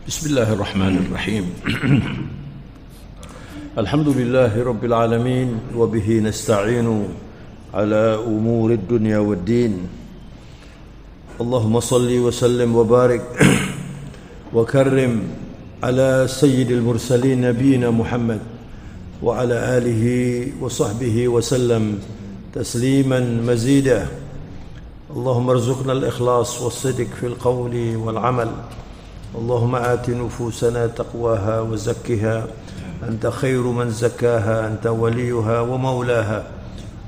بسم الله الرحمن الرحيم الحمد لله رب العالمين وبه نستعين على أمور الدنيا والدين اللهم صل وسلم وبارك وكرم على سيد المرسلين نبينا محمد وعلى آله وصحبه وسلم تسليما مزيدا اللهم ارزقنا الإخلاص والصدق في القول والعمل اللهم آت نفوسنا تقواها وزكها أنت خير من زكاها أنت وليها ومولاها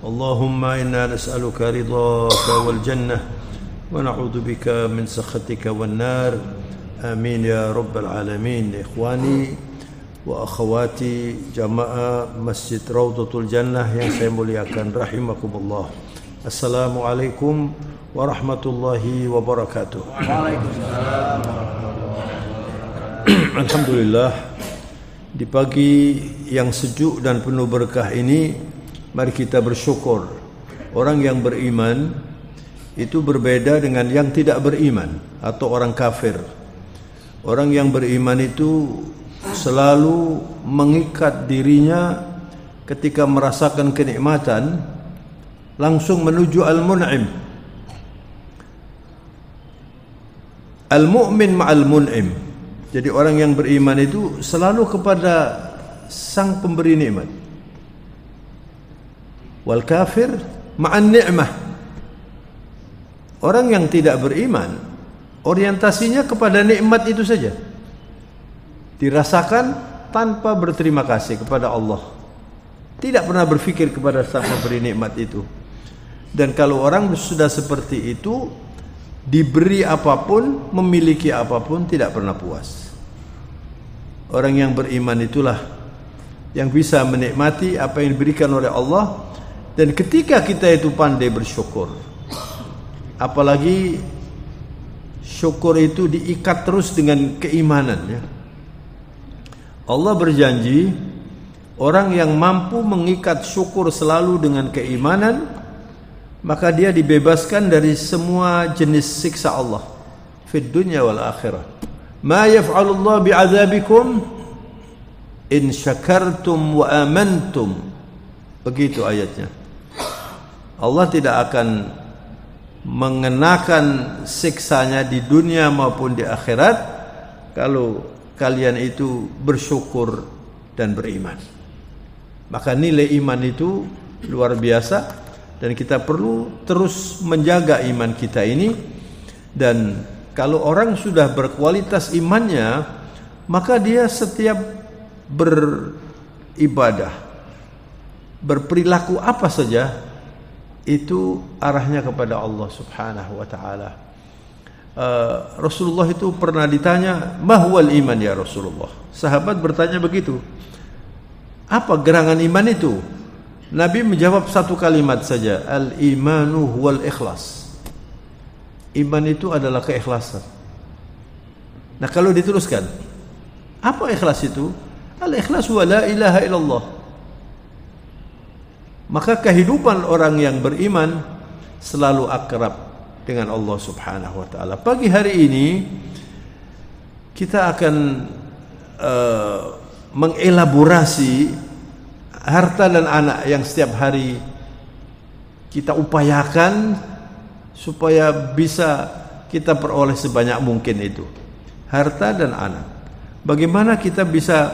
اللهم إنا نسألك رضاك والجنة ونعوذ بك من سخطك والنار آمين يا رب العالمين إخواني وأخواتي جماعة مسجد روضة الجنة yang saya muliakan rahimakumullah. Assalamualaikum warahmatullahi wabarakatuh. Waalaikumsalam. Alhamdulillah, di pagi yang sejuk dan penuh berkah ini mari kita bersyukur. Orang yang beriman itu berbeda dengan yang tidak beriman atau orang kafir. Orang yang beriman itu selalu mengikat dirinya ketika merasakan kenikmatan langsung menuju al-mun'im. Al-mu'min ma'al mun'im. Jadi orang yang beriman itu selalu kepada sang pemberi nikmat. Wal kafir ma'an ni'mah. Orang yang tidak beriman orientasinya kepada nikmat itu saja. Dirasakan tanpa berterima kasih kepada Allah. Tidak pernah berfikir kepada sang pemberi nikmat itu. Dan kalau orang sudah seperti itu, diberi apapun, memiliki apapun, tidak pernah puas. Orang yang beriman itulah yang bisa menikmati apa yang diberikan oleh Allah. Dan ketika kita itu pandai bersyukur, apalagi syukur itu diikat terus dengan keimanan, ya. Allah berjanji orang yang mampu mengikat syukur selalu dengan keimanan, maka dia dibebaskan dari semua jenis siksa Allah fid dunya wal akhirah. Ma yaf'alullah bi'adzabikum in syakartum wa amantum. Begitu ayatnya. Allah tidak akan mengenakan siksanya di dunia maupun di akhirat kalau kalian itu bersyukur dan beriman. Maka nilai iman itu luar biasa dan kita perlu terus menjaga iman kita ini. Dan kalau orang sudah berkualitas imannya, maka dia setiap beribadah, berperilaku apa saja itu arahnya kepada Allah Subhanahu wa taala. Rasulullah itu pernah ditanya, "Mahwal iman ya Rasulullah?" Sahabat bertanya begitu. Apa gerangan iman itu? Nabi menjawab satu kalimat saja, "Al-imanu huwal ikhlas." Iman itu adalah keikhlasan. Nah, kalau diteruskan, apa ikhlas itu? Al-ikhlas wa la ilaha illallah. Maka kehidupan orang yang beriman selalu akrab dengan Allah Subhanahu wa taala. Pagi hari ini kita akan mengelaborasi harta dan anak yang setiap hari kita upayakan supaya bisa kita peroleh sebanyak mungkin itu. Harta dan anak. Bagaimana kita bisa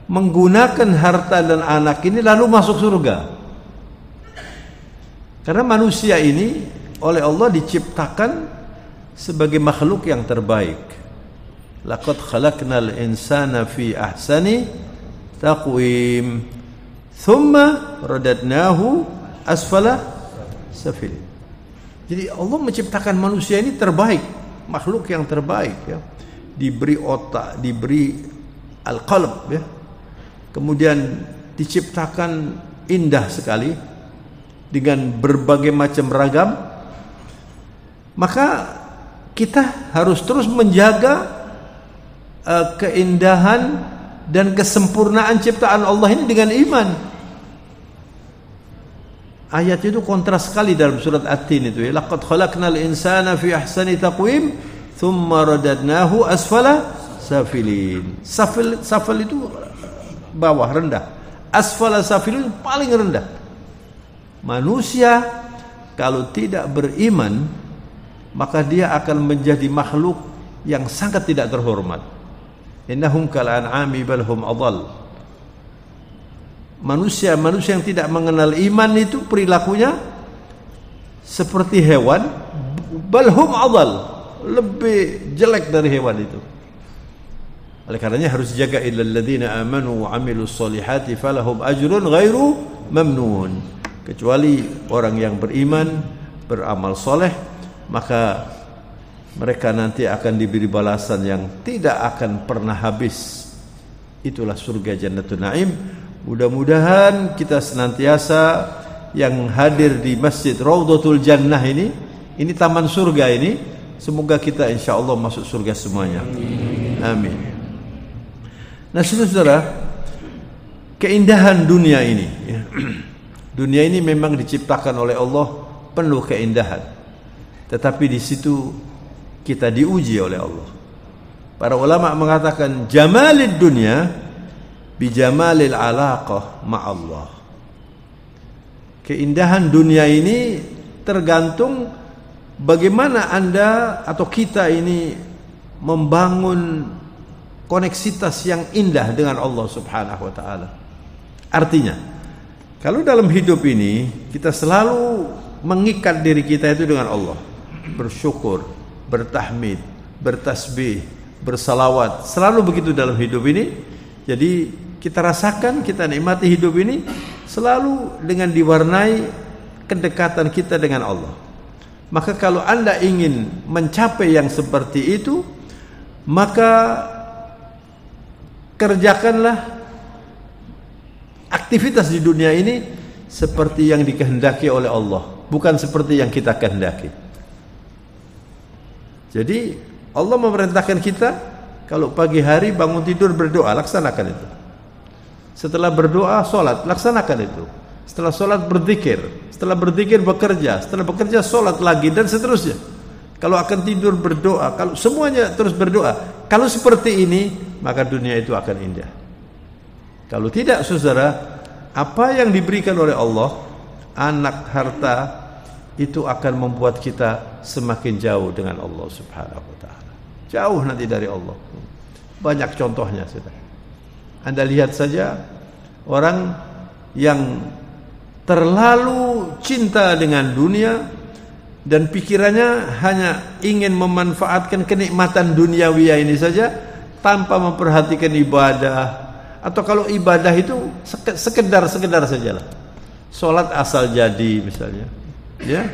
menggunakan harta dan anak ini lalu masuk surga? Karena manusia ini oleh Allah diciptakan sebagai makhluk yang terbaik. Laqad khalaqnal insana fi ahsani taqwim. Thumma radadnahu asfala safilin. Jadi Allah menciptakan manusia ini terbaik, makhluk yang terbaik, ya. Diberi otak, diberi al-qalb, ya. Kemudian diciptakan indah sekali dengan berbagai macam ragam. Maka kita harus terus menjaga keindahan dan kesempurnaan ciptaan Allah ini dengan iman. Ayat itu kontras sekali dalam surat At-Tin itu, ya. Laqad khalaqnal insana fi ahsani taqwim thumma radadnahu asfala safilin. Safil itu bawah, rendah. Asfala safilin paling rendah. Manusia kalau tidak beriman, maka dia akan menjadi makhluk yang sangat tidak terhormat. Innahum kal an'ami bal hum adall. Manusia yang tidak mengenal iman itu perilakunya seperti hewan, bal hum adall, lebih jelek dari hewan itu. Oleh karenanya harus jaga, illal ladzina amanu wa amilus solihati falahum ajrun ghairu mamnun. Kecuali orang yang beriman, beramal soleh, maka mereka nanti akan diberi balasan yang tidak akan pernah habis. Itulah surga Jannatul Naim. Mudah-mudahan kita senantiasa yang hadir di Masjid Raudhatul Jannah ini taman surga ini, semoga kita insyaallah masuk surga semuanya. Amin. Nah, saudara, keindahan dunia ini ya. Dunia ini memang diciptakan oleh Allah penuh keindahan. Tetapi di situ kita diuji oleh Allah. Para ulama mengatakan jamalid dunya bijamalil alaqah ma'allah. Keindahan dunia ini tergantung bagaimana Anda atau kita ini membangun koneksitas yang indah dengan Allah Subhanahu wa taala. Artinya, kalau dalam hidup ini kita selalu mengikat diri kita itu dengan Allah, bersyukur, bertahmid, bertasbih, bersalawat, selalu begitu dalam hidup ini. Jadi kita rasakan, kita nikmati hidup ini selalu dengan diwarnai kedekatan kita dengan Allah. Maka kalau Anda ingin mencapai yang seperti itu, maka kerjakanlah aktivitas di dunia ini seperti yang dikehendaki oleh Allah, bukan seperti yang kita kehendaki. Jadi Allah memerintahkan kita kalau pagi hari bangun tidur berdoa, laksanakan itu. Setelah berdoa solat, laksanakan itu. Setelah solat berzikir, setelah berzikir bekerja, setelah bekerja solat lagi, dan seterusnya. Kalau akan tidur berdoa, kalau semuanya terus berdoa. Kalau seperti ini, maka dunia itu akan indah. Kalau tidak, saudara, apa yang diberikan oleh Allah, anak, harta, itu akan membuat kita semakin jauh dengan Allah Subhanahu wa taala. Jauh nanti dari Allah. Banyak contohnya, saudara. Anda lihat saja orang yang terlalu cinta dengan dunia dan pikirannya hanya ingin memanfaatkan kenikmatan duniawiya ini saja tanpa memperhatikan ibadah. Atau kalau ibadah itu sekedar sajalah. Salat asal jadi misalnya, ya.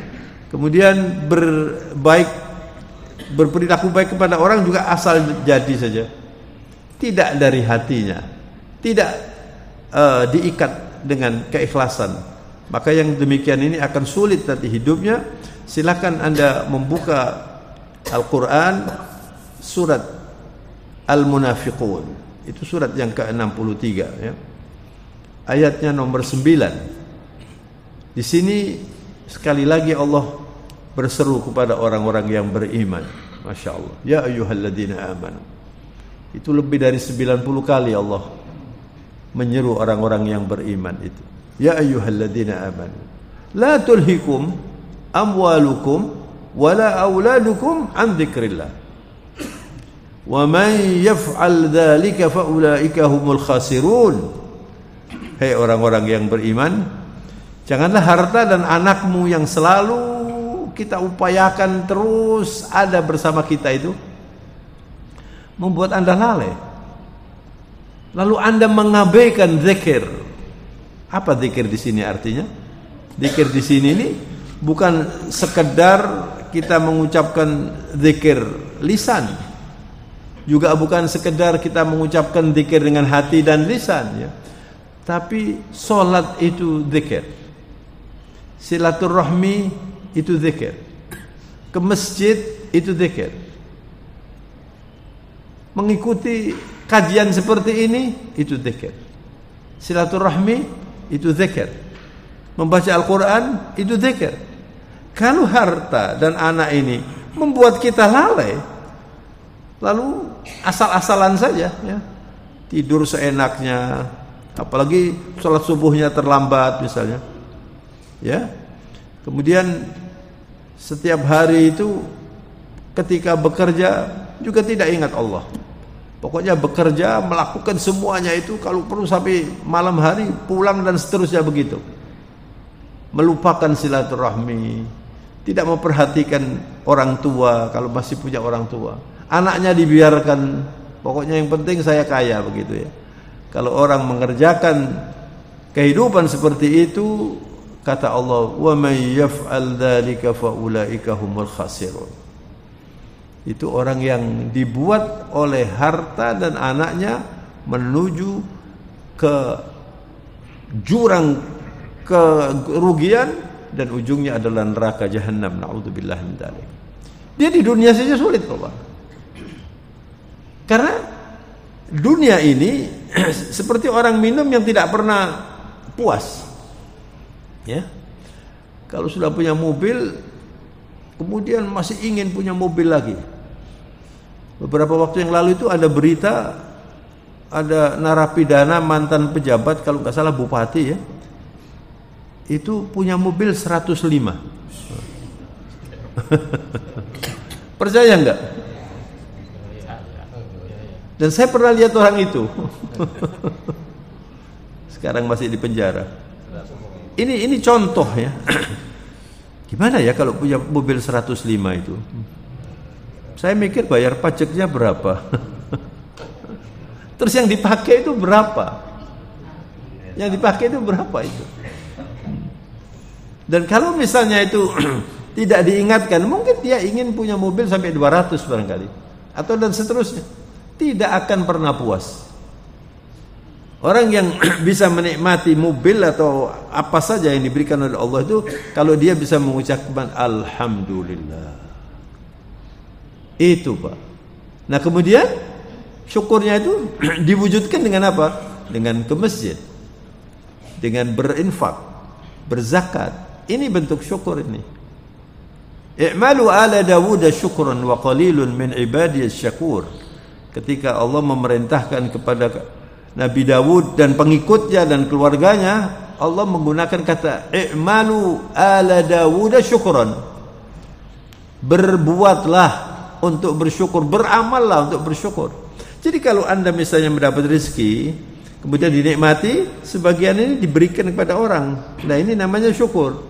Kemudian berperilaku baik kepada orang juga asal jadi saja. Tidak dari hatinya, tidak diikat dengan keikhlasan. Maka yang demikian ini akan sulit nanti hidupnya. Silakan Anda membuka Al-Quran surat Al-Munafiqun. Itu surat yang ke-63 ya. Ayatnya nomor 9. Di sini sekali lagi Allah berseru kepada orang-orang yang beriman. Masya Allah. Ya ayyuhalladzina amanu. Itu lebih dari 90 kali Allah menyeru orang-orang yang beriman itu. Ya ayyuhalladzina amanu. La tulhikum amwalukum wala auladukum an dzikrillah. Wa man yaf'al dzalika fa ulaika humul khasirun. Hei orang-orang yang beriman, janganlah harta dan anakmu yang selalu kita upayakan terus ada bersama kita itu membuat Anda lalai. Lalu Anda mengabaikan zikir. Apa zikir di sini artinya? Zikir di sini ini bukan sekedar kita mengucapkan zikir lisan. Juga bukan sekedar kita mengucapkan zikir dengan hati dan lisan ya. Tapi solat itu zikir. Silaturahmi itu zikir. Ke masjid itu zikir. Mengikuti kajian seperti ini itu zikir. Silaturahmi itu zikir. Membaca Al-Quran itu zikir. Kalau harta dan anak ini membuat kita lalai, lalu asal-asalan saja, ya. Tidur seenaknya, apalagi sholat subuhnya terlambat misalnya, ya. Kemudian setiap hari itu ketika bekerja juga tidak ingat Allah. Pokoknya bekerja, melakukan semuanya itu, kalau perlu sampai malam hari, pulang dan seterusnya begitu. Melupakan silaturahmi, tidak memperhatikan orang tua kalau masih punya orang tua. Anaknya dibiarkan, pokoknya yang penting saya kaya, begitu ya. Kalau orang mengerjakan kehidupan seperti itu, kata Allah, wa may yaf'al dzalika fa ulaika humul khasirun. Itu orang yang dibuat oleh harta dan anaknya menuju ke jurang kerugian dan ujungnya adalah neraka jahanam. Na'udzubillah min dzalik. Dia di dunia saja sulit, Bapak. Karena dunia ini seperti orang minum yang tidak pernah puas. Ya. Kalau sudah punya mobil, kemudian masih ingin punya mobil lagi. Beberapa waktu yang lalu itu ada berita, ada narapidana mantan pejabat, kalau nggak salah bupati ya, itu punya mobil 105. Percaya nggak? Dan saya pernah lihat orang itu. Sekarang masih di penjara. Ini contoh ya. Gimana ya kalau punya mobil 105 itu? Saya mikir bayar pajaknya berapa? Terus yang dipakai itu berapa? Yang dipakai itu berapa itu? Dan kalau misalnya itu tidak diingatkan, mungkin dia ingin punya mobil sampai 200 barangkali, atau dan seterusnya. Tidak akan pernah puas. Orang yang bisa menikmati mobil atau apa saja yang diberikan oleh Allah itu, kalau dia bisa mengucapkan alhamdulillah. Itu, Pak. Nah, kemudian syukurnya itu diwujudkan dengan apa? Dengan ke masjid, dengan berinfak, berzakat. Ini bentuk syukur ini. I'malu ala Dawud syukran wa qalilun min ibadiyas syakur. Ketika Allah memerintahkan kepada Nabi Dawud dan pengikutnya dan keluarganya, Allah menggunakan kata i'malu ala Dawud syukran. Berbuatlah untuk bersyukur, beramallah untuk bersyukur. Jadi kalau Anda misalnya mendapat rezeki, kemudian dinikmati, sebagian ini diberikan kepada orang. Nah, ini namanya syukur.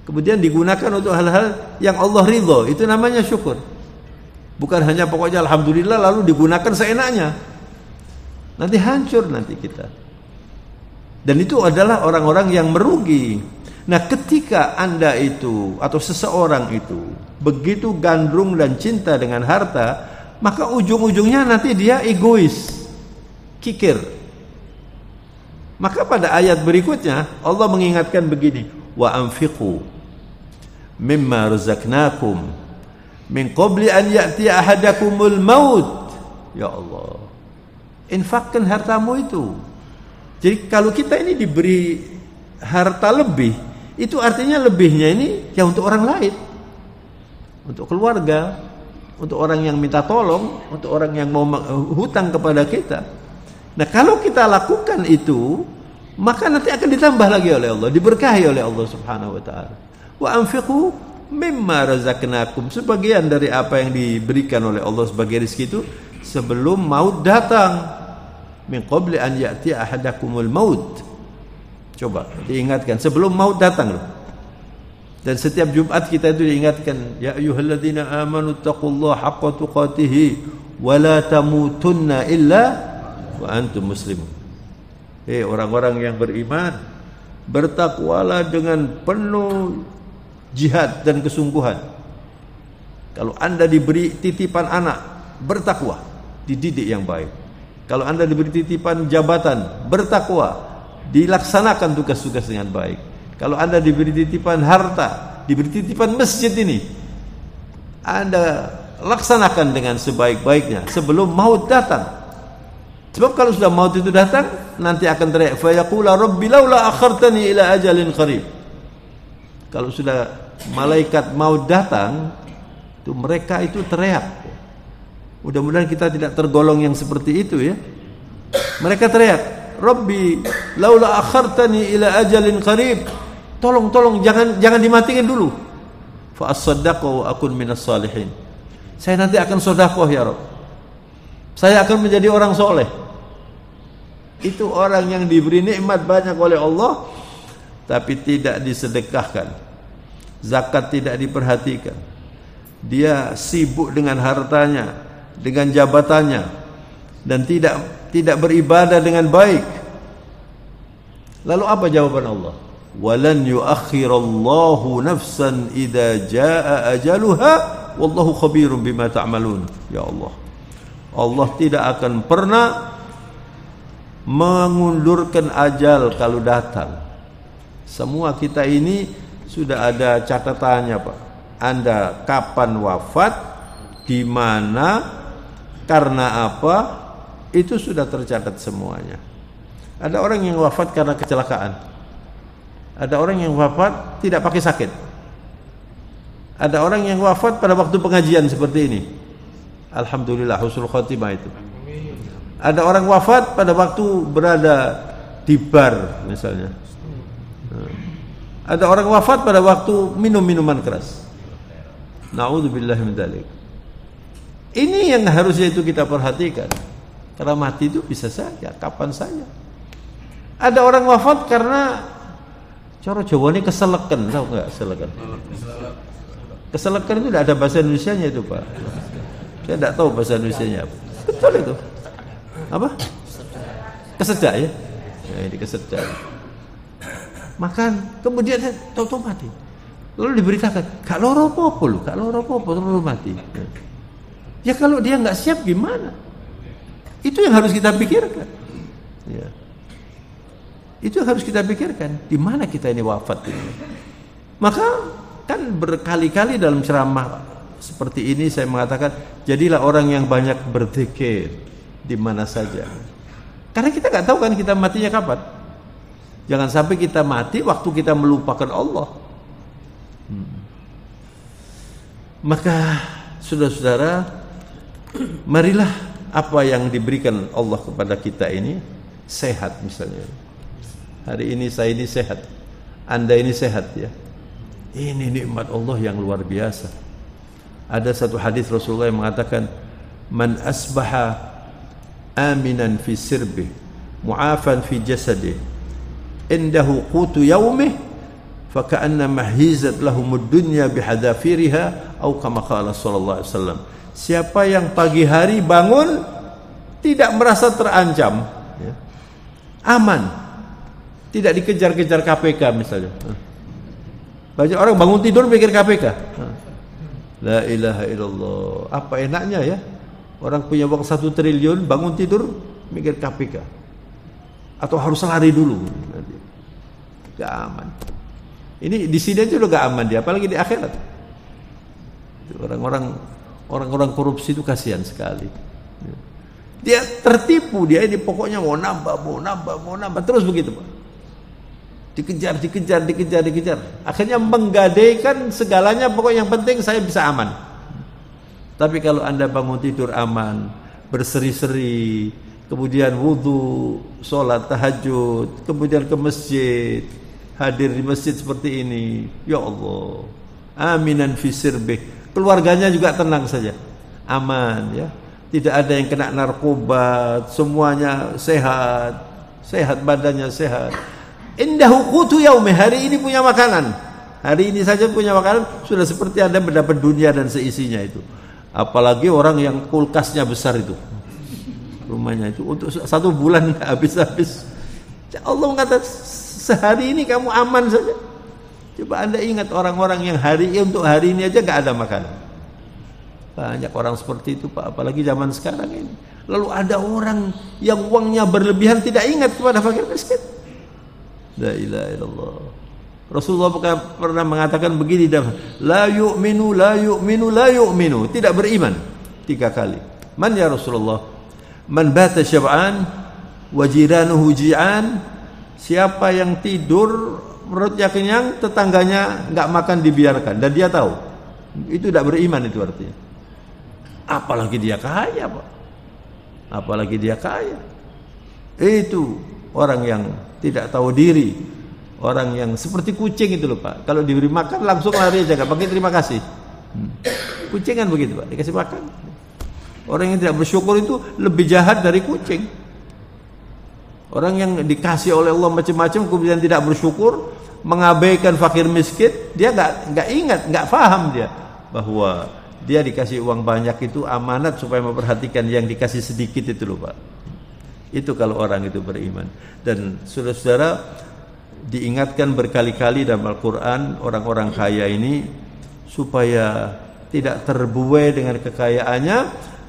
Kemudian digunakan untuk hal-hal yang Allah ridho, itu namanya syukur. Bukan hanya pokoknya alhamdulillah lalu digunakan seenaknya. Nanti hancur nanti kita. Dan itu adalah orang-orang yang merugi. Nah, ketika Anda itu atau seseorang itu begitu gandrung dan cinta dengan harta, maka ujung-ujungnya nanti dia egois, kikir. Maka pada ayat berikutnya Allah mengingatkan begini, wa anfiqu mimma razaqnakum min qabli an ya'ti ahadakumul maut. Ya Allah, infakkan hartamu itu. Jadi kalau kita ini diberi harta lebih, itu artinya lebihnya ini ya untuk orang lain, untuk keluarga, untuk orang yang minta tolong, untuk orang yang mau hutang kepada kita. Nah, kalau kita lakukan itu, maka nanti akan ditambah lagi oleh Allah, diberkahi oleh Allah Subhanahu wa taala. Wa anfiqu mimma razaqnakum, sebagian dari apa yang diberikan oleh Allah sebagai rezeki itu sebelum maut datang. Min qabli an ya'ti ahadakumul maut. Coba diingatkan sebelum maut datang loh. Dan setiap Jumat kita itu diingatkan, ya ayyuhalladzina amanu taqullaha haqqa tuqatih wa la tamutunna illa wa antum muslimun. Orang-orang yang beriman, bertakwalah dengan penuh jihad dan kesungguhan. Kalau Anda diberi titipan anak, bertakwa, dididik yang baik. Kalau Anda diberi titipan jabatan, bertakwa, dilaksanakan tugas-tugas dengan baik. Kalau Anda diberi titipan harta, diberi titipan masjid ini, Anda laksanakan dengan sebaik-baiknya sebelum maut datang. Sebab kalau sudah maut itu datang, nanti akan teriak, fa yaqula rabbi laula akhartani ila ajalin qarib. Kalau sudah malaikat maut datang, itu mereka itu teriak, Mudah-mudahan kita tidak tergolong yang seperti itu ya. Mereka teriak, Rabbi laula akhartani ila ajalin qarib. Tolong jangan dimatikan dulu. Fa as-saddaqu wa akun minas salihin. Saya nanti akan sedekah ya Rabb. Saya akan menjadi orang soleh. Itu orang yang diberi nikmat banyak oleh Allah tapi tidak disedekahkan. Zakat tidak diperhatikan. Dia sibuk dengan hartanya, dengan jabatannya, dan tidak beribadah dengan baik. Lalu apa jawaban Allah? Walan yuakhirallahu nafsan idza jaa ajaluha wallahu khabirum bima ta'malun. Ya Allah, Allah tidak akan pernah mengundurkan ajal kalau datang. Semua kita ini sudah ada catatannya, Pak. Anda kapan wafat, di mana, karena apa, itu sudah tercatat semuanya. Ada orang yang wafat karena kecelakaan. Ada orang yang wafat tidak pakai sakit. Ada orang yang wafat pada waktu pengajian seperti ini. Alhamdulillah husnul khotimah itu. Ada orang wafat pada waktu berada di bar misalnya. Ada orang wafat pada waktu minum minuman keras. Na'udzubillah min dzalik. Ini yang harusnya itu kita perhatikan. Karena mati itu bisa saja, kapan saja. Ada orang wafat karena cara Jawa ini keselekan, tahu nggak keselekan? Keselekan itu tidak ada bahasa Indonesianya itu, Pak. Saya tidak tahu bahasa Indonesianya apa. Betul itu. Apa? Kesedak ya? Ya ini kesedak. Makan, kemudian tahu mati. Lalu diberitakan, gak loro apa-apa lu, gak loro apa-apa, terus mati. Ya kalau dia nggak siap gimana? Itu yang harus kita pikirkan. Ya. Itu yang harus kita pikirkan. Di mana kita ini wafat ini? Maka kan berkali-kali dalam ceramah seperti ini saya mengatakan, jadilah orang yang banyak berzikir di mana saja. Karena kita nggak tahu kan kita matinya kapan. Jangan sampai kita mati waktu kita melupakan Allah. Maka saudara-saudara, marilah apa yang diberikan Allah kepada kita ini sehat misalnya. Hari ini saya ini sehat, Anda ini sehat ya. Ini nikmat Allah yang luar biasa. Ada satu hadis Rasulullah yang mengatakan, man asbaha aminan fi sirbih, mu'afan fi jasadih, indahu qutu yaumih, faka'annama hizat lahumud dunya bihadafiriha, atau kama qala sallallahu alaihi wasallam. Siapa yang pagi hari bangun tidak merasa terancam ya, aman, tidak dikejar-kejar KPK misalnya. Banyak orang bangun tidur mikir KPK. La ilaha illallah. Apa enaknya ya? Orang punya uang 1 triliun bangun tidur mikir KPK. Atau harus lari dulu. Gak aman. Ini di sini aja udah gak aman dia, apalagi di akhirat. Orang-orang korupsi itu kasihan sekali. Dia tertipu, dia ini pokoknya mau nambah terus begitu, Pak. Dikejar. Akhirnya menggadaikan segalanya, pokoknya yang penting saya bisa aman. Tapi kalau Anda bangun tidur aman, berseri-seri, kemudian wudu, sholat tahajud, kemudian ke masjid, hadir di masjid seperti ini, ya Allah, aminan fi sirbih, keluarganya juga tenang saja, aman ya, tidak ada yang kena narkoba, semuanya sehat badannya sehat. Indahu qutu yaumi, hari ini punya makanan. Hari ini saja punya makanan, sudah seperti Anda mendapat dunia dan seisinya itu. Apalagi orang yang kulkasnya besar itu. Rumahnya itu untuk 1 bulan enggak habis-habis. Allah mengatakan, sehari ini kamu aman saja. Coba Anda ingat orang-orang yang untuk hari ini aja enggak ada makanan. Banyak orang seperti itu, Pak, apalagi zaman sekarang ini. Lalu ada orang yang uangnya berlebihan tidak ingat kepada fakir miskin. La ilaha illallah. Rasulullah pernah mengatakan begini, la yu'minu, tidak beriman 3 kali. Man ya Rasulullah? Man bata syab'an wa jiranuhu ji'an. Siapa yang tidur perutnya kenyang, tetangganya enggak makan dibiarkan, dan dia tahu. Itu tidak beriman itu artinya. apalagi dia kaya, Pak. Apalagi dia kaya. Itu orang yang tidak tahu diri, orang yang seperti kucing itu loh, Pak. Kalau diberi makan langsung lari aja, nggak pakai terima kasih. Kucing kan begitu, Pak, dikasih makan. Orang yang tidak bersyukur itu lebih jahat dari kucing. Orang yang dikasih oleh Allah macam-macam kemudian tidak bersyukur, mengabaikan fakir miskin, dia nggak ingat, nggak paham dia bahwa dia dikasih uang banyak itu amanat supaya memperhatikan yang dikasih sedikit itu loh, Pak. Itu kalau orang itu beriman. Dan saudara-saudara, diingatkan berkali-kali dalam Al-Quran orang-orang kaya ini supaya tidak terbuai dengan kekayaannya,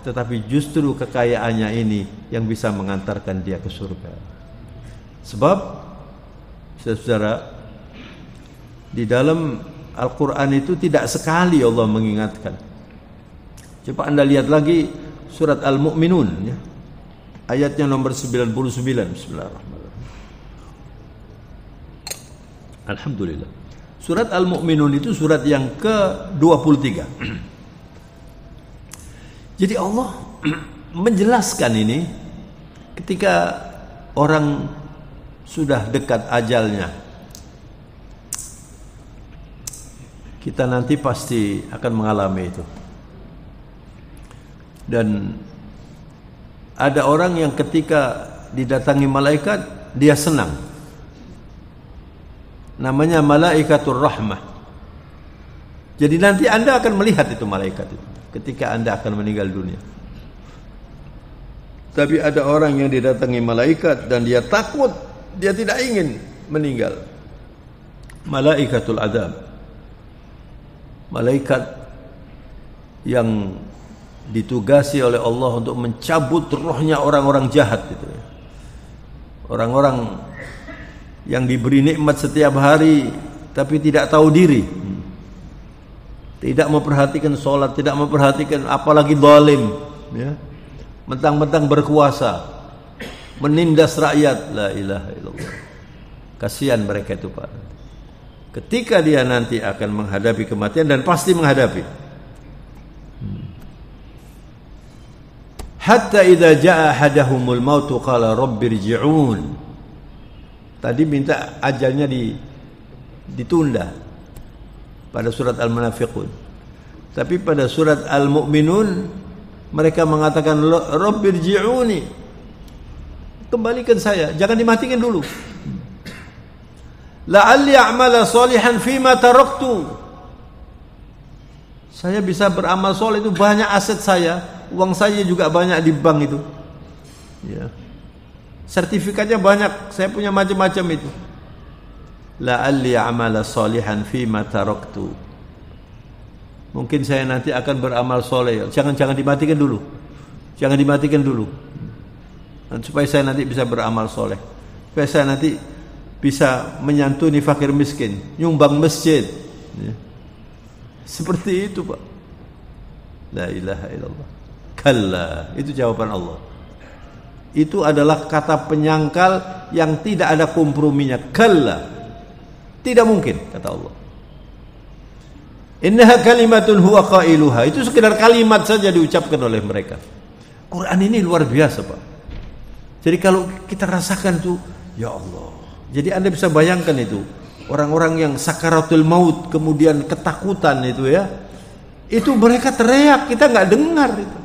tetapi justru kekayaannya ini yang bisa mengantarkan dia ke surga. Sebab saudara, di dalam Al-Quran itu tidak sekali Allah mengingatkan. Coba Anda lihat lagi surat Al-Mu'minun ya. Ayatnya nomor 99. Bismillahirrahmanirrahim. Alhamdulillah. Surat Al-Mu'minun itu surat yang ke-23. Jadi Allah menjelaskan ini ketika orang sudah dekat ajalnya. Kita nanti pasti akan mengalami itu. Dan ada orang yang ketika didatangi malaikat dia senang. Namanya malaikatur rahmah. Jadi nanti Anda akan melihat itu malaikat itu ketika Anda akan meninggal dunia. Tapi ada orang yang didatangi malaikat dan dia takut, dia tidak ingin meninggal. Malaikatul adab. Malaikat yang ditugasi oleh Allah untuk mencabut rohnya orang-orang jahat itu. Orang-orang yang diberi nikmat setiap hari tapi tidak tahu diri. Tidak memperhatikan sholat, tidak memperhatikan apalagi zalim, ya. Mentang-mentang berkuasa, menindas rakyat. La ilaha illallah. Kasihan mereka itu, Pak. Ketika dia nanti akan menghadapi kematian, dan pasti menghadapi. Hatta idza jaa ahadahumul maut qala rabbirji'un. Tadi minta ajalnya ditunda pada surat Al-Munafiqun. Tapi pada surat Al-Mu'minun mereka mengatakan rabbirji'uni. Kembalikan saya, jangan dimatikan dulu. La'alli a'mala salihan fima taraktu. Saya bisa beramal soleh, itu banyak aset saya. Uang saya juga banyak di bank itu. Ya. Sertifikatnya banyak, saya punya macam-macam itu. La'alli a'mala salihan fima taraktu. Mungkin saya nanti akan beramal soleh. Jangan dimatikan dulu. Jangan dimatikan dulu. Supaya saya nanti bisa beramal soleh. Supaya saya nanti bisa menyantuni fakir miskin, nyumbang masjid. Ya. Seperti itu, Pak. La ilaha illallah. Kalla, itu jawaban Allah. Itu adalah kata penyangkal yang tidak ada komprominya. Kalla, tidak mungkin, kata Allah. Innaha kalimatun huwa qailuha. Itu sekedar kalimat saja diucapkan oleh mereka. Quran ini luar biasa, Pak. Jadi kalau kita rasakan tuh, ya Allah. Jadi Anda bisa bayangkan itu, orang-orang yang sakaratul maut kemudian ketakutan itu ya. Itu mereka teriak, kita nggak dengar itu.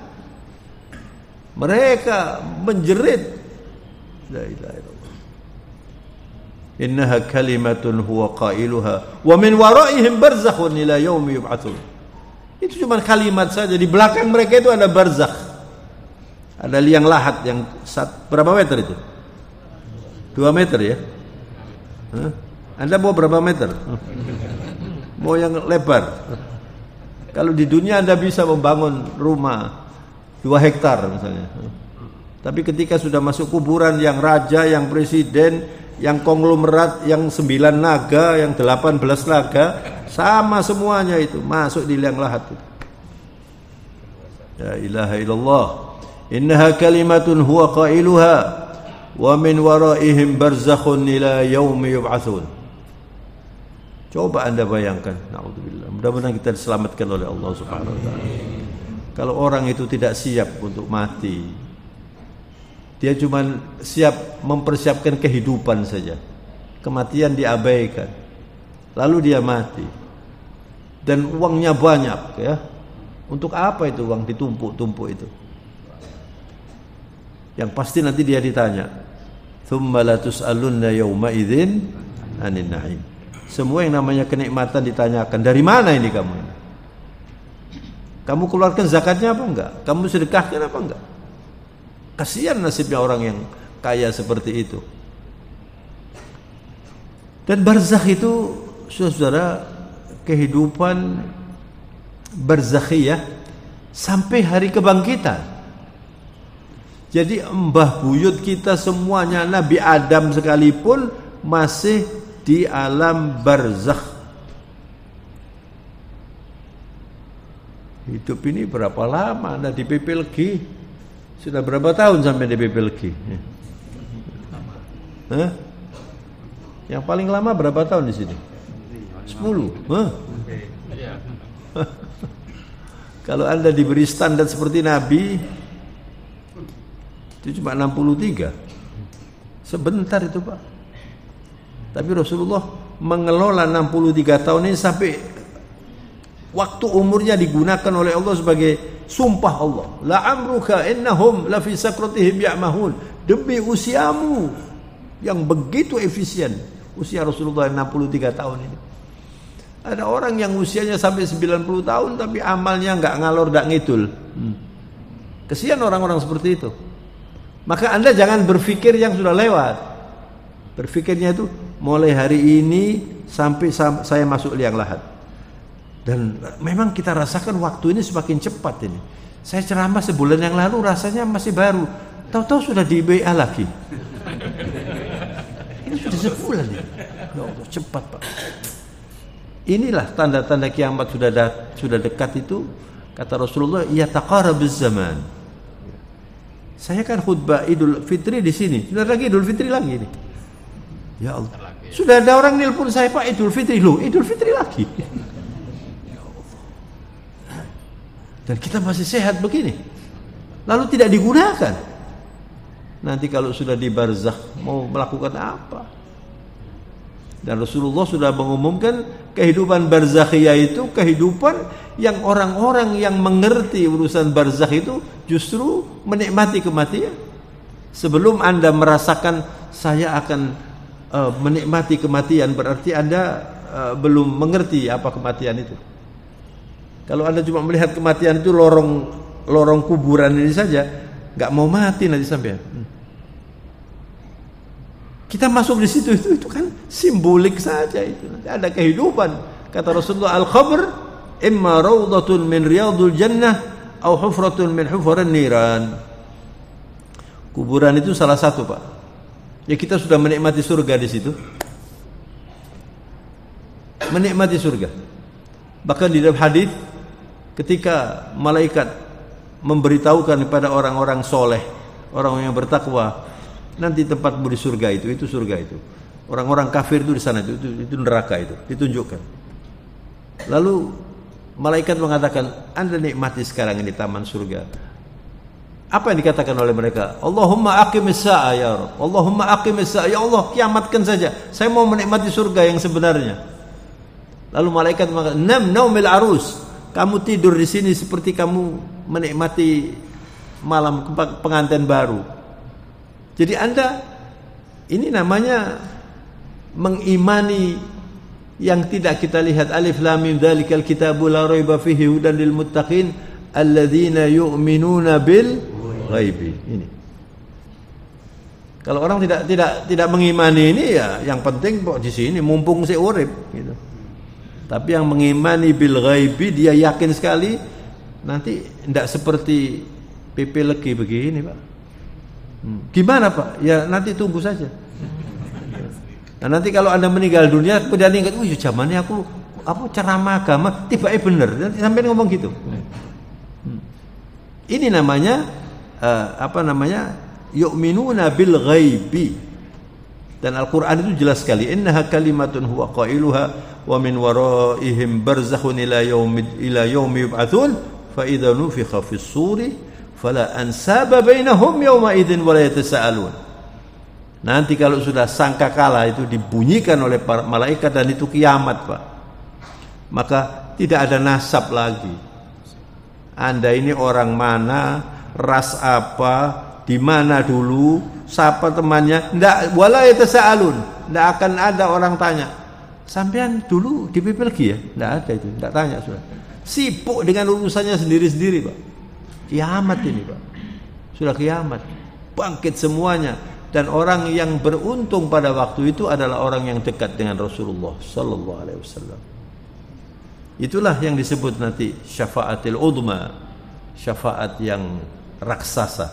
Mereka menjerit. La ilaha illallah. Innaha kalimatun huwa qailuha wa min waraihim barzakhun ila yaumi yub'atsun. Itu cuma kalimat saja, di belakang mereka itu ada barzakh. Ada liang lahat yang berapa meter itu? 2 meter ya? Anda mau berapa meter? Mau yang lebar? Kalau di dunia Anda bisa membangun rumah 2 hektar misalnya. Tapi ketika sudah masuk kuburan yang raja, yang presiden, yang konglomerat, yang 9 naga, yang 18 naga, sama semuanya itu masuk di liang lahat itu. La ilaha illallah. Innaha kalimatun huwa qailuha wa min waraihim barzakhun ila yaumi yub'atsun. Coba Anda bayangkan, naudzubillah. Mudah-mudahan kita diselamatkan oleh Allah Subhanahu wa taala. Kalau orang itu tidak siap untuk mati, dia cuma siap mempersiapkan kehidupan saja, kematian diabaikan, lalu dia mati, dan uangnya banyak, ya. Untuk apa itu uang ditumpuk-tumpuk itu? Yang pasti nanti dia ditanya, "Tsumma la tus'alunna yawma idzin 'anil na'im." Semua yang namanya kenikmatan ditanyakan, dari mana ini kamu? Kamu keluarkan zakatnya apa enggak? Kamu sedekahkan apa enggak? Kasihan nasibnya orang yang kaya seperti itu. Dan barzakh itu, saudara, kehidupan barzakhiyah sampai hari kebangkitan. Jadi mbah buyut kita semuanya, Nabi Adam sekalipun masih di alam barzakh. Hidup ini berapa lama? Anda di PPLG sudah berapa tahun sampai di PPLG? Hah? Yang paling lama berapa tahun di sini? 10. Hah? Kalau Anda diberi standar seperti Nabi, itu cuma 63. Sebentar itu, Pak. Tapi Rasulullah mengelola 63 tahun ini sampai waktu umurnya digunakan oleh Allah sebagai sumpah Allah. La amruka innahum la fi sakratihim ya'mahun. Demi usiamu yang begitu efisien, usia Rasulullah 63 tahun ini. Ada orang yang usianya sampai 90 tahun tapi amalnya enggak ngalor enggak ngidul. Kesian orang-orang seperti itu. Maka Anda jangan berpikir yang sudah lewat. Berpikirnya itu mulai hari ini sampai saya masuk liang lahat. Dan memang kita rasakan waktu ini semakin cepat ini. Saya ceramah sebulan yang lalu rasanya masih baru. Tahu-tahu sudah di BA lagi. Ini sudah sebulan ya. Ya Allah, cepat, Pak. Inilah tanda-tanda kiamat sudah dekat itu. Kata Rasulullah, "Ya taqarabuz zaman." Saya kan khutbah Idul Fitri di sini. Sudah lagi Idul Fitri lagi nih. Ya Allah. Sudah ada orang nelpon saya, "Pak, Idul Fitri." Loh, Idul Fitri lagi. Dan kita masih sehat begini, lalu tidak digunakan. Nanti kalau sudah di barzakh mau melakukan apa? Dan Rasulullah sudah mengumumkan kehidupan barzakhiyah itu kehidupan yang orang-orang yang mengerti urusan barzakh itu justru menikmati kematian. Sebelum Anda merasakan saya akan menikmati kematian, berarti Anda belum mengerti apa kematian itu. Kalau Anda cuma melihat kematian itu lorong kuburan ini saja, nggak mau mati nanti sampai. Kita masuk di situ itu kan simbolik saja itu. Nanti ada kehidupan. Kata Rasulullah, "Al-qabr imma rawdatun min riyadul jannah atau hufratun min hufaran niran." Kuburan itu salah satu, Pak. Ya, kita sudah menikmati surga di situ. Menikmati surga. Bahkan di dalam hadis ketika malaikat memberitahukan kepada orang-orang soleh, orang yang bertakwa, nanti tempatmu di surga itu surga itu. Orang-orang kafir itu di sana itu neraka itu, ditunjukkan. Lalu malaikat mengatakan, "Anda nikmati sekarang ini taman surga." Apa yang dikatakan oleh mereka? "Allahumma aqimis sa'a ya Rabb. Allahumma aqimis sa'a. Ya Allah, kiamatkan saja. Saya mau menikmati surga yang sebenarnya." Lalu malaikat mengatakan, "Nam naumil arus." Kamu tidur di sini seperti kamu menikmati malam pengantin baru. Jadi Anda ini namanya mengimani yang tidak kita lihat. Alif lam mim dzalikal kitabu la raiba fihi hudan lil muttaqin alladzina yu'minuna bil ghaibi. Ini. Kalau orang tidak mengimani ini, ya yang penting kok di sini mumpung saya urip gitu. Tapi yang mengimani bil ghaibi, dia yakin sekali nanti tidak seperti PPLG begini, Pak. Gimana, Pak? Ya nanti tunggu saja. Nah, nanti kalau Anda meninggal dunia kemudian ingat, "Oh, zamannya aku ceramah agama tiba-tiba benar." Nanti sampai ngomong gitu. Ini namanya yu'minuna bil ghaibi. Dan Al-Quran itu jelas sekali, "Innaha kalimatun huwa qailuha wa min waraihim barzakhun ila yaumi yub'atsun fa idza nufikha fis suri fala ansaba bainahum yawma idzin wa la yatasaalun. Nanti kalau sudah sangkakala itu dibunyikan oleh para malaikat dan itu kiamat, Pak, maka tidak ada nasab lagi. Anda ini orang mana, ras apa, di mana dulu, siapa temannya, ndak, wala yatasaalun, ndak akan ada orang tanya, sampean dulu di PPLG ya? Ndak ada itu, ndak tanya sudah. Sibuk dengan urusannya sendiri-sendiri, Pak. Kiamat ini, Pak. Sudah kiamat. Bangkit semuanya. Dan orang yang beruntung pada waktu itu adalah orang yang dekat dengan Rasulullah sallallahu alaihi wasallam. Itulah yang disebut nanti syafaatil udma, syafaat yang raksasa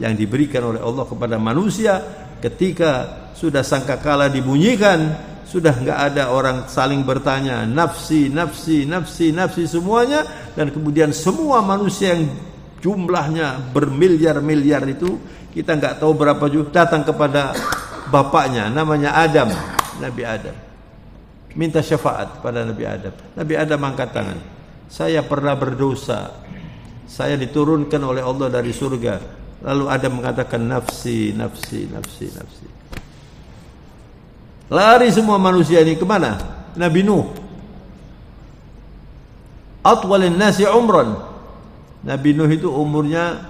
yang diberikan oleh Allah kepada manusia ketika sudah sangkakala dibunyikan, sudah enggak ada orang saling bertanya nafsi, nafsi, nafsi, nafsi semuanya, dan kemudian semua manusia yang jumlahnya bermiliar-miliar itu, kita enggak tahu berapa juga, datang kepada bapaknya namanya Adam, Nabi Adam, minta syafaat pada Nabi Adam. Nabi Adam angkat tangan, saya pernah berdosa, saya diturunkan oleh Allah dari surga. Lalu Adam mengatakan nafsi, nafsi, nafsi, nafsi. Lari semua manusia ini kemana? Nabi Nuh, atwalin nasi umran. Nabi Nuh itu umurnya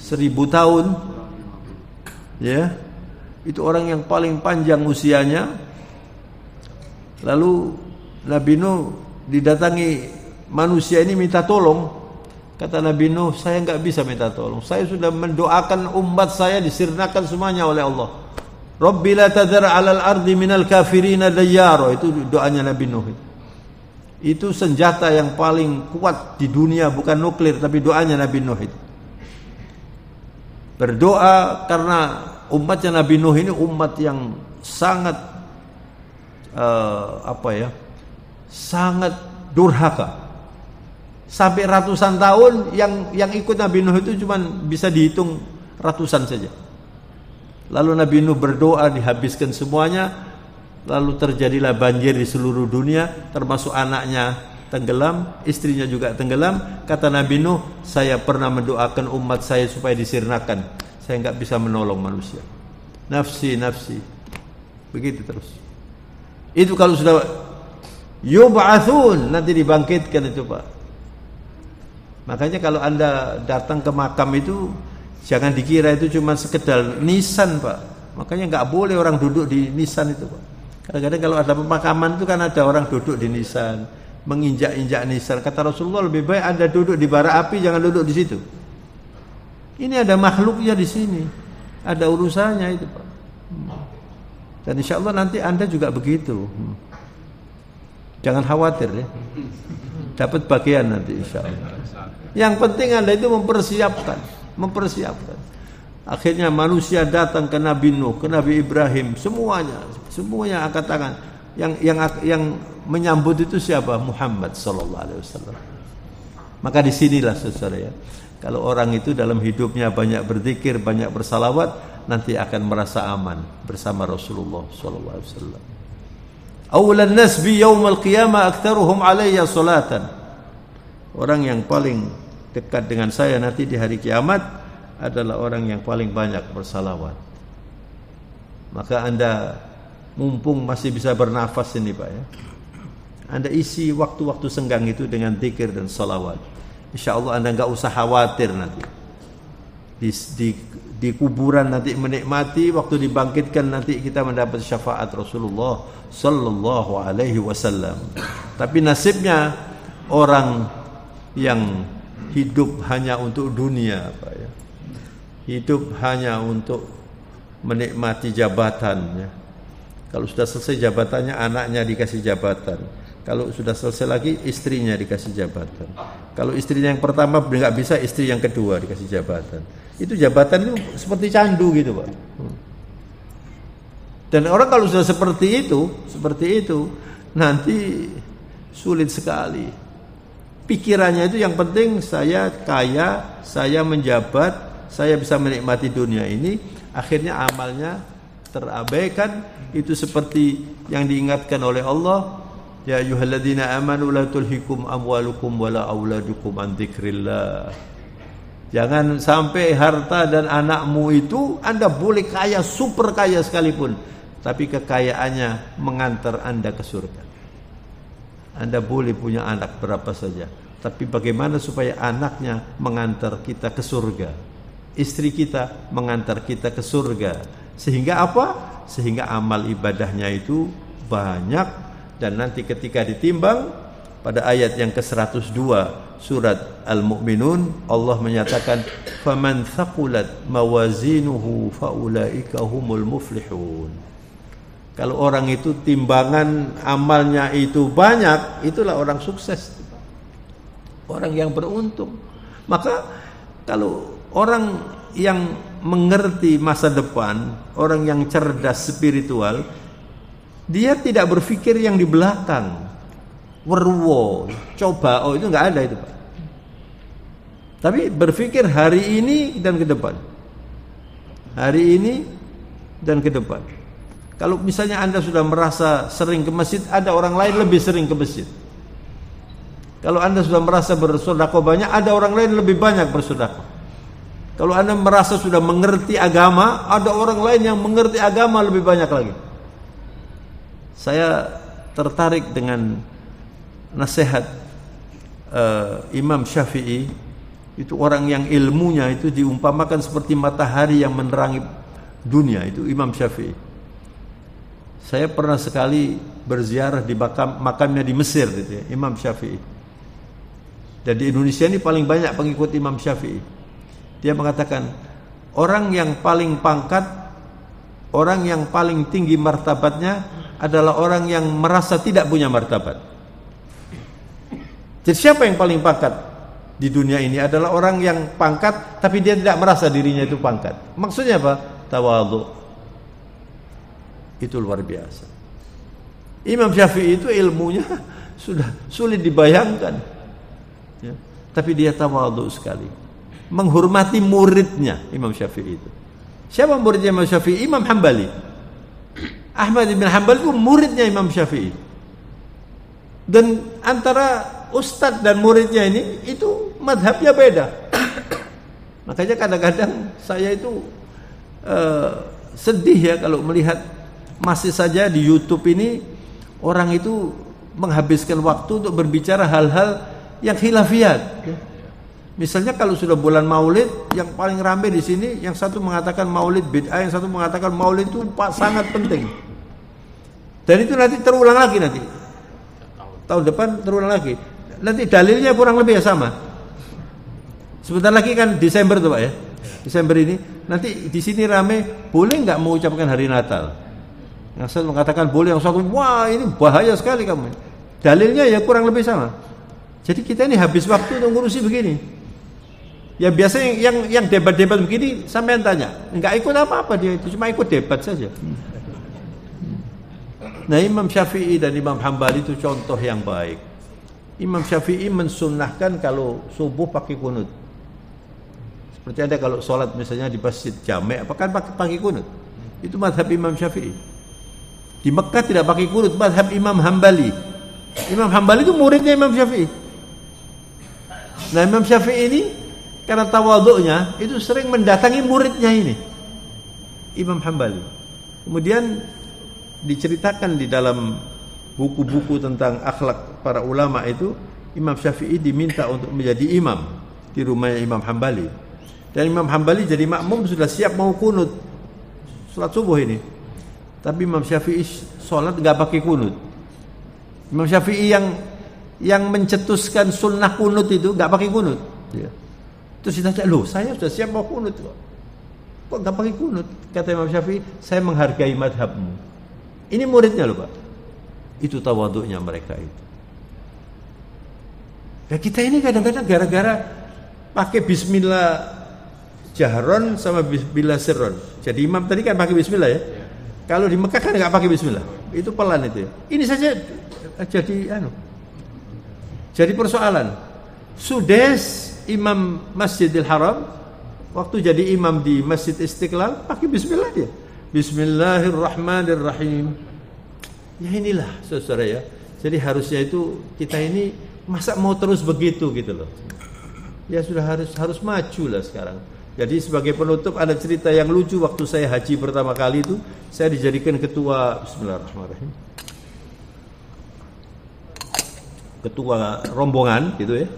1000 tahun, ya, itu orang yang paling panjang usianya. Lalu Nabi Nuh didatangi manusia ini minta tolong. Kata Nabi Nuh, saya enggak bisa minta tolong, saya sudah mendoakan umat saya disirnakan semuanya oleh Allah. Rabbi la tadhar 'alal ardi minal kafirina dayyara. Itu doanya Nabi Nuh. Itu senjata yang paling kuat di dunia, bukan nuklir, tapi doanya Nabi Nuh itu. Berdoa karena umatnya Nabi Nuh ini umat yang sangat sangat durhaka. Sampai ratusan tahun yang ikut Nabi Nuh itu cuma bisa dihitung ratusan saja. Lalu Nabi Nuh berdoa, dihabiskan semuanya. Lalu terjadilah banjir di seluruh dunia, termasuk anaknya tenggelam, istrinya juga tenggelam. Kata Nabi Nuh, saya pernah mendoakan umat saya supaya disirnakan, saya enggak bisa menolong manusia. Nafsi, nafsi. Begitu terus. Itu kalau sudah yub'atsun, nanti dibangkitkan itu, Pak. Makanya kalau Anda datang ke makam itu, jangan dikira itu cuma sekedar nisan, Pak. Makanya enggak boleh orang duduk di nisan itu, Pak. Kadang-kadang kalau ada pemakaman itu kan ada orang duduk di nisan, menginjak-injak nisan. Kata Rasulullah, lebih baik Anda duduk di bara api, jangan duduk di situ. Ini ada makhluknya di sini, ada urusannya itu, Pak. Dan insya Allah nanti Anda juga begitu. Jangan khawatir ya, dapat bagian nanti insya Allah. Yang penting Anda itu mempersiapkan. Akhirnya manusia datang ke Nabi Nuh, ke Nabi Ibrahim, semuanya angkat tangan. Yang menyambut itu siapa? Muhammad sallallahu alaihi wasallam. Maka disinilah saudara ya, kalau orang itu dalam hidupnya banyak berzikir, banyak bersalawat, nanti akan merasa aman bersama Rasulullah sallallahu alaihi wasallam. Awlan nas bi yaumil qiyamah aktsaruhum alayya salatan. Orang yang paling dekat dengan saya nanti di hari kiamat adalah orang yang paling banyak bersalawat. Maka Anda mumpung masih bisa bernafas ini, Pak ya, Anda isi waktu-waktu senggang itu dengan zikir dan salawat. InsyaAllah Anda enggak usah khawatir nanti di kuburan nanti menikmati, waktu dibangkitkan nanti kita mendapat syafaat Rasulullah sallallahu alaihi wasallam. Tapi nasibnya orang yang hidup hanya untuk dunia, Pak ya, hidup hanya untuk menikmati jabatan ya. Kalau sudah selesai jabatannya, anaknya dikasih jabatan. Kalau sudah selesai lagi, istrinya dikasih jabatan. Kalau istrinya yang pertama nggak bisa, istri yang kedua dikasih jabatan. Itu jabatan itu seperti candu gitu, Pak. Dan orang kalau sudah seperti itu, nanti sulit sekali. Pikirannya itu yang penting saya kaya, saya menjabat, saya bisa menikmati dunia ini. Akhirnya amalnya terabaikan. Itu seperti yang diingatkan oleh Allah, Ya ayyuhalladzina amanu la tulhikum amwalukum wala auladukum an dzikrillah. Jangan sampai harta dan anakmu itu, Anda boleh kaya, super kaya sekalipun, tapi kekayaannya mengantar Anda ke surga. Anda boleh punya anak berapa saja, tapi bagaimana supaya anaknya mengantar kita ke surga, istri kita mengantar kita ke surga, sehingga apa? Sehingga amal ibadahnya itu banyak, dan nanti ketika ditimbang pada ayat yang ke-102 surat Al-Mu'minun, Allah menyatakan faman thaqulat mawazinuhu faulaika humul muflihun. Kalau orang itu timbangan amalnya itu banyak, itulah orang sukses, orang yang beruntung. Maka kalau orang yang mengerti masa depan, orang yang cerdas spiritual, dia tidak berpikir yang di belakang, werwo, coba, itu nggak ada itu, Pak. Tapi berpikir hari ini dan ke depan, hari ini dan ke depan. Kalau misalnya Anda sudah merasa sering ke masjid, ada orang lain lebih sering ke masjid. Kalau Anda sudah merasa bersedekah banyak, ada orang lain lebih banyak bersedekah. Kalau Anda merasa sudah mengerti agama, ada orang lain yang mengerti agama lebih banyak lagi. Saya tertarik dengan nasihat Imam Syafi'i. Itu orang yang ilmunya itu diumpamakan seperti matahari yang menerangi dunia. Itu Imam Syafi'i. Saya pernah sekali berziarah di makamnya di Mesir, gitu ya, Imam Syafi'i. Dan di Indonesia ini paling banyak pengikut Imam Syafi'i. Dia mengatakan, orang yang paling pangkat, orang yang paling tinggi martabatnya adalah orang yang merasa tidak punya martabat. Jadi siapa yang paling pangkat di dunia ini? Adalah orang yang pangkat tapi dia tidak merasa dirinya itu pangkat. Maksudnya apa? Tawadhu. Itu luar biasa. Imam Syafi'i itu ilmunya sudah sulit dibayangkan, ya. Tapi dia tawadhu sekali, menghormati muridnya Imam Syafi'i itu. Siapa muridnya Imam Syafi'i? Imam Hambali. Ahmad bin Hanbal itu muridnya Imam Syafi'i. Dan antara ustadz dan muridnya ini itu madhabnya beda. Makanya kadang-kadang saya itu sedih ya kalau melihat masih saja di YouTube ini orang itu menghabiskan waktu untuk berbicara hal-hal yang khilafiyat. Misalnya kalau sudah bulan Maulid, yang paling ramai di sini, yang satu mengatakan Maulid bid'ah, yang satu mengatakan Maulid itu sangat penting. Dan itu nanti terulang lagi nanti. Tahun depan terulang lagi. Nanti dalilnya kurang lebih ya sama. Sebentar lagi kan Desember tuh Pak ya. Desember ini nanti di sini ramai, boleh nggak mengucapkan hari Natal? Yang satu mengatakan boleh, yang satu wah ini bahaya sekali kamu. Dalilnya ya kurang lebih sama. Jadi kita ini habis waktu untuk ngurusi begini. Ya biasanya yang debat-debat begini sampean tanya, nggak ikut apa-apa dia itu, cuma ikut debat saja. Nah Imam Syafi'i dan Imam Hambali itu contoh yang baik. Imam Syafi'i mensunnahkan kalau subuh pakai kunut. Seperti ada kalau sholat misalnya di masjid jame', apakah pakai kunut? Itu mazhab Imam Syafi'i. Di Mekah tidak pakai kunut, mazhab Imam Hambali. Imam Hambali itu muridnya Imam Syafi'i. Nah Imam Syafi'i ini karena tawadhu'nya itu sering mendatangi muridnya ini, Imam Hambali. Kemudian diceritakan di dalam buku-buku tentang akhlak para ulama itu, Imam Syafi'i diminta untuk menjadi imam di rumahnya Imam Hambali. Dan Imam Hambali jadi makmum sudah siap mau kunut salat subuh ini. Tapi Imam Syafi'i sholat nggak pakai kunut. Imam Syafi'i yang mencetuskan sunnah kunut itu nggak pakai kunut. Ya. Terus ditanya, loh saya sudah siap mau kunut kok nggak pakai kunut? Kata Imam Syafi'i, saya menghargai madhabmu. Ini muridnya loh Pak. Itu tawadhu'nya mereka itu. Ya kita ini kadang-kadang gara-gara pakai bismillah jahron sama bismillah sirron. Jadi imam tadi kan pakai bismillah ya. Kalau di Mekah kan nggak pakai bismillah. Itu pelan itu ya. Ini saja jadi persoalan. Sudes Imam Masjidil Haram waktu jadi imam di Masjid Istiqlal pakai bismillah dia. Bismillahirrahmanirrahim. Ya inilah saudara ya, Jadi harusnya itu kita ini masa mau terus begitu gitu loh. Ya sudah harus maju lah sekarang. Jadi sebagai penutup ada cerita yang lucu waktu saya haji pertama kali itu, saya dijadikan ketua, bismillahirrahmanirrahim, ketua rombongan gitu ya.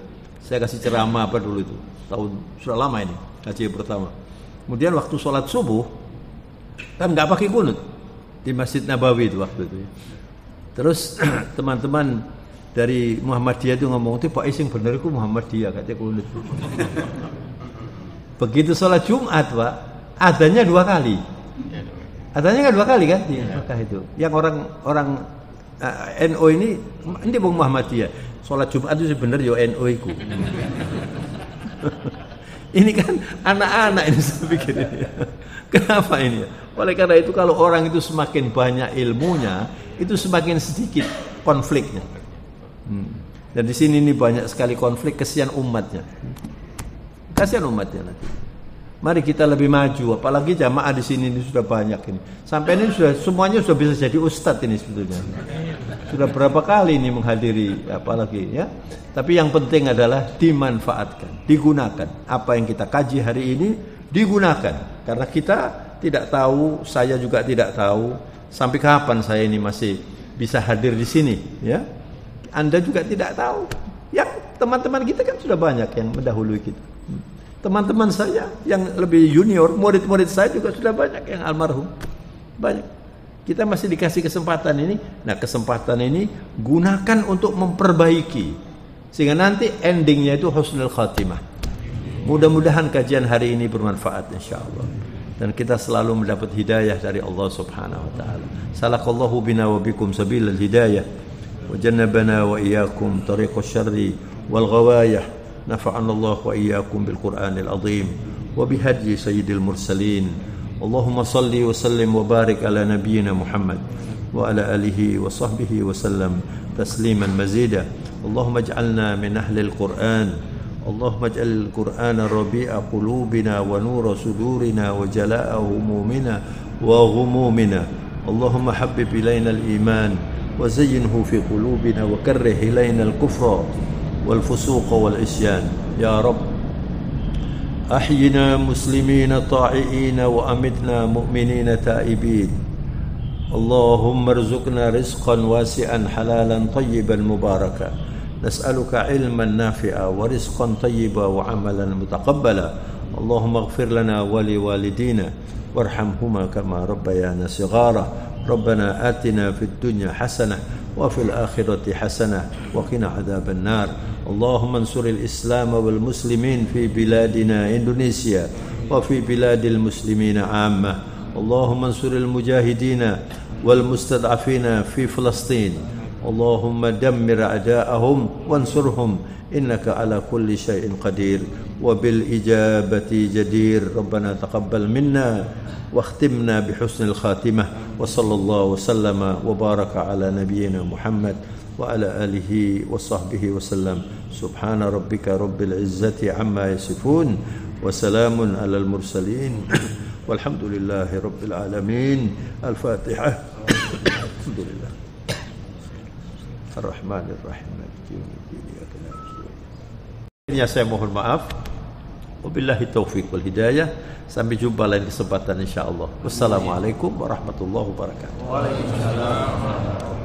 Saya kasih ceramah apa dulu itu, tahun sudah lama ini haji pertama. Kemudian waktu sholat subuh kan nggak pakai kunut di Masjid Nabawi itu waktu itu ya. Terus teman-teman dari Muhammadiyah itu ngomong, itu Pak Ising bener itu Muhammadiyah katanya kunut. Begitu sholat Jumat Pak, adanya 2 kali. Adanya kan 2 kali kan di Mekah itu. Yang orang NO ini bukan Muhammadiyah. Sholat Jumat itu sebenarnya NO iku. Ini kan anak-anak ini saya pikir ini. Kenapa ini? Oleh karena itu kalau orang itu semakin banyak ilmunya, itu semakin sedikit konfliknya. Dan di sini ini banyak sekali konflik, kesian umatnya. Kasihan umatnya nanti. Mari kita lebih maju, apalagi jamaah di sini ini sudah banyak ini. Sampai ini sudah semuanya sudah bisa jadi ustadz ini sebetulnya. Sudah berapa kali ini menghadiri, apalagi ya. Tapi yang penting adalah dimanfaatkan, digunakan. Apa yang kita kaji hari ini digunakan. Karena kita tidak tahu, saya juga tidak tahu sampai kapan saya ini masih bisa hadir di sini, ya. Anda juga tidak tahu. Ya, teman-teman kita kan sudah banyak yang mendahului kita. Teman-teman saya yang lebih junior, murid-murid saya juga sudah banyak yang almarhum. Banyak. Kita masih dikasih kesempatan ini. Nah, kesempatan ini gunakan untuk memperbaiki. Sehingga nanti endingnya itu husnul khatimah. Mudah-mudahan kajian hari ini bermanfaat insyaallah. Dan kita selalu mendapat hidayah dari Allah Subhanahu wa taala. Salakallahu bina wa bikum sabilal hidayah. Wa jannabana wa iyyakum tariqasy syarri wal ghawayah. نفعنا الله وإياكم بالقرآن العظيم وبهدي سيد المرسلين اللهم صل وسلم وبارك على نبينا محمد وعلى آله وصحبه وسلم تسليما مزيدا اللهم اجعلنا من أهل القرآن اللهم اجعل القرآن ربيع قلوبنا ونور صدورنا وجلاء همومنا وغمومنا اللهم حبب إلينا الإيمان وزينه في قلوبنا وكره إلينا الكفر والفسوق والعصيان يا رب أحينا مسلمين طاعين وأمتنا مؤمنين تائبين اللهم ارزقنا رزقا واسعا حلالا طيبا مباركا نسألك علما نافعا ورزقا طيبا وعملا متقبلا اللهم اغفر لنا ولوالدينا وارحمهما كما ربيانا صغارا ربنا آتنا في الدنيا حسنة وفي الآخرة حسنة وقنا عذاب النار اللهم انصر الإسلام والمسلمين في بلادنا إندونيسيا وفي بلاد المسلمين عامة اللهم انصر المجاهدين والمستضعفين في فلسطين اللهم دمر أعداءهم وانصرهم إنك على كل شيء قدير وبالإجابة جدير ربنا تقبل منا واختمنا بحسن الخاتمة وصلى الله وسلم وبارك على نبينا محمد وعلى آله وصحبه وسلم سبحان ربك رب العزة عما يصفون وسلام على المرسلين والحمد لله رب العالمين الفاتحة الحمد لله الرحمن الرحيم مالك يوم الدين إياك نعبد وإياك نستعين. Saya mohon maaf. Wabillahi taufiq wal hidayah. Sampai jumpa lain kesempatan insyaallah. Wassalamualaikum warahmatullahi wabarakatuh. Waalaikumsalam.